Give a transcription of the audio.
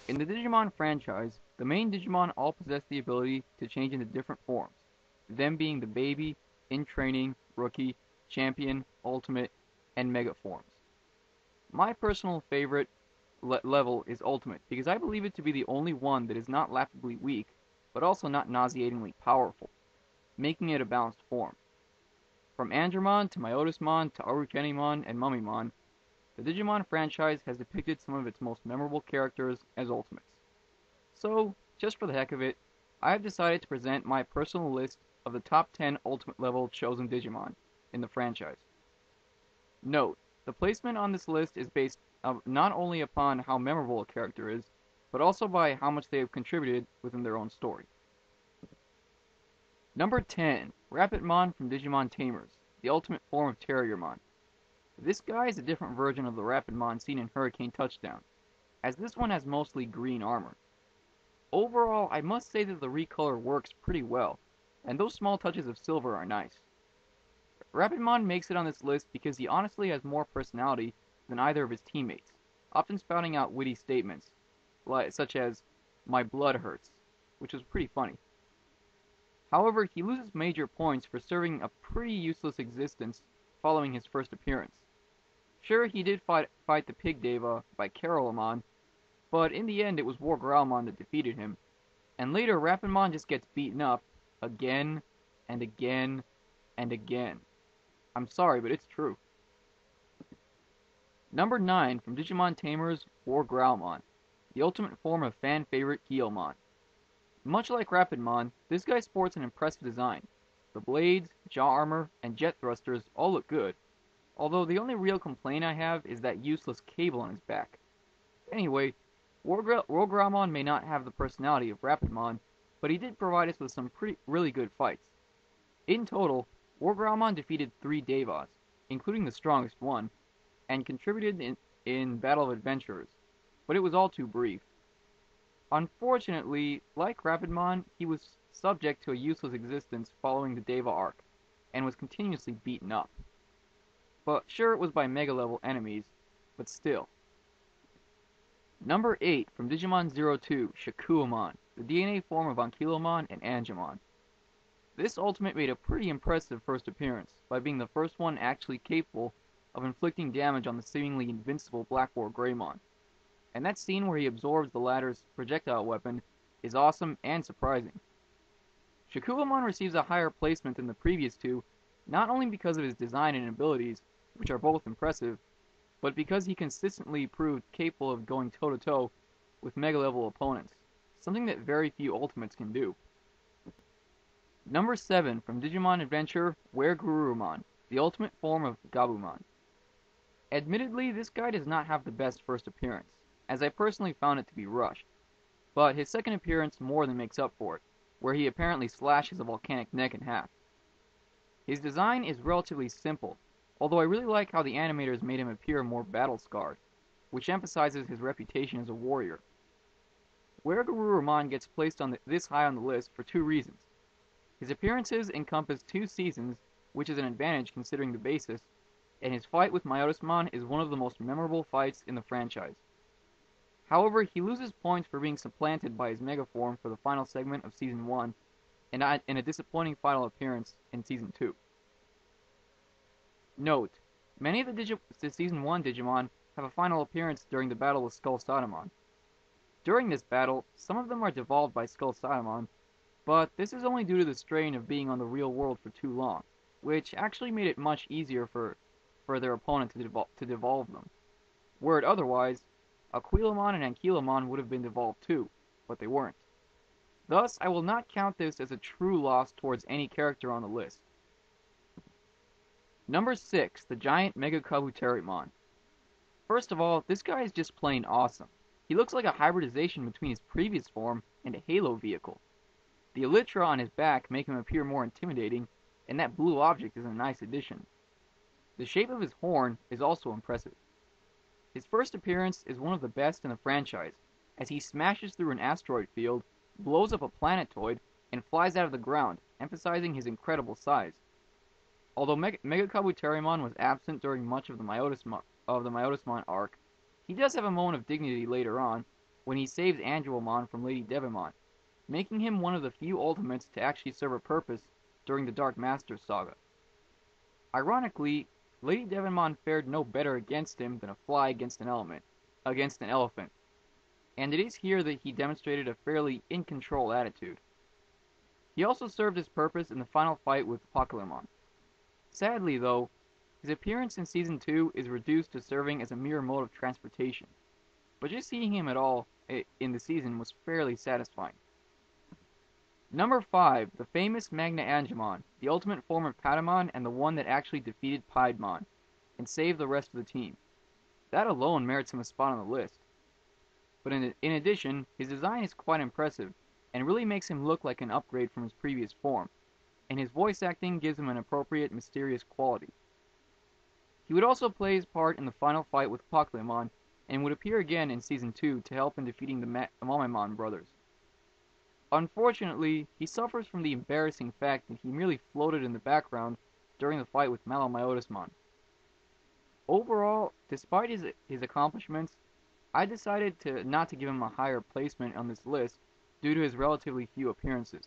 In the Digimon franchise, the main Digimon all possess the ability to change into different forms, them being the baby, in training, rookie, champion, ultimate, and mega forms. My personal favorite level is ultimate because I believe it to be the only one that is not laughably weak, but also not nauseatingly powerful, making it a balanced form. From Andromon to Myotismon to Arukenimon and Mummymon, the Digimon franchise has depicted some of its most memorable characters as Ultimates. So, just for the heck of it, I have decided to present my personal list of the top 10 Ultimate level chosen Digimon in the franchise. Note, the placement on this list is based not only upon how memorable a character is, but also by how much they have contributed within their own story. Number 10, Rapidmon from Digimon Tamers, the ultimate form of Terriermon. This guy is a different version of the Rapidmon seen in Hurricane Touchdown, as this one has mostly green armor. Overall, I must say that the recolor works pretty well, and those small touches of silver are nice. Rapidmon makes it on this list because he honestly has more personality than either of his teammates, often spouting out witty statements, such as, "My blood hurts," which is pretty funny. However, he loses major points for serving a pretty useless existence following his first appearance. Sure, he did fight the Pig Deva by Carolamon, but in the end it was War Growlmon that defeated him, and later Rapidmon just gets beaten up again and again and again. I'm sorry, but it's true. Number 9 from Digimon Tamers, War Growlmon, the ultimate form of fan favorite Guilmon. Much like Rapidmon, this guy sports an impressive design. The blades, jaw armor, and jet thrusters all look good, although the only real complaint I have is that useless cable on his back. Anyway, Wargramon may not have the personality of Rapidmon, but he did provide us with some really good fights. In total, Wargramon defeated 3 Devas, including the strongest one, and contributed in Battle of Adventurers, but it was all too brief. Unfortunately, like Rapidmon, he was subject to a useless existence following the Deva arc, and was continuously beaten up. But sure, it was by mega level enemies, but still. Number 8 from Digimon 02, Shakuamon, the DNA form of Ankylomon and Angemon. This ultimate made a pretty impressive first appearance, by being the first one actually capable of inflicting damage on the seemingly invincible Black War Greymon. And that scene where he absorbs the latter's projectile weapon is awesome and surprising. Shakuamon receives a higher placement than the previous two, not only because of his design and abilities, which are both impressive, but because he consistently proved capable of going toe-to-toe with mega-level opponents, something that very few Ultimates can do. Number 7 from Digimon Adventure, Were-Garurumon, the ultimate form of Gabumon. Admittedly, this guy does not have the best first appearance, as I personally found it to be rushed, but his second appearance more than makes up for it, where he apparently slashes a volcanic neck in half. His design is relatively simple, although I really like how the animators made him appear more battle-scarred, which emphasizes his reputation as a warrior. Were-Garurumon gets placed this high on the list for 2 reasons. His appearances encompass 2 seasons, which is an advantage considering the basis, and his fight with Myotismon is one of the most memorable fights in the franchise. However, he loses points for being supplanted by his Mega form for the final segment of Season 1, and in a disappointing final appearance in Season 2. Note, many of the Season 1 Digimon have a final appearance during the battle with Skull Satamon. During this battle, some of them are devolved by Skull Satamon, but this is only due to the strain of being on the real world for too long, which actually made it much easier for their opponent to devolve them. Were it otherwise, Aquilomon and Ankylomon would have been devolved too, but they weren't. Thus, I will not count this as a true loss towards any character on the list. Number 6, the giant Mega Kabuterimon. First of all, this guy is just plain awesome. He looks like a hybridization between his previous form and a Halo vehicle. The elytra on his back make him appear more intimidating, and that blue object is a nice addition. The shape of his horn is also impressive. His first appearance is one of the best in the franchise, as he smashes through an asteroid field, blows up a planetoid, and flies out of the ground, emphasizing his incredible size. Although Mega Kabuterimon was absent during much of the Myotismon arc, he does have a moment of dignity later on, when he saves Angelomon from Lady Devimon, making him one of the few Ultimates to actually serve a purpose during the Dark Master saga. Ironically, Lady Devimon fared no better against him than a fly against an elephant, and it is here that he demonstrated a fairly in-control attitude. He also served his purpose in the final fight with Pokemon. Sadly, though, his appearance in Season 2 is reduced to serving as a mere mode of transportation, but just seeing him at all in the season was fairly satisfying. Number 5, the famous Magna Angemon, the ultimate form of Patamon and the one that actually defeated Piedmon, and saved the rest of the team. That alone merits him a spot on the list. But in addition, his design is quite impressive, and really makes him look like an upgrade from his previous form, and his voice acting gives him an appropriate mysterious quality. He would also play his part in the final fight with Pokemon, and would appear again in Season 2 to help in defeating the Mamemon brothers. Unfortunately, he suffers from the embarrassing fact that he merely floated in the background during the fight with Malamyotismon. Overall, despite his accomplishments, I decided not to give him a higher placement on this list due to his relatively few appearances.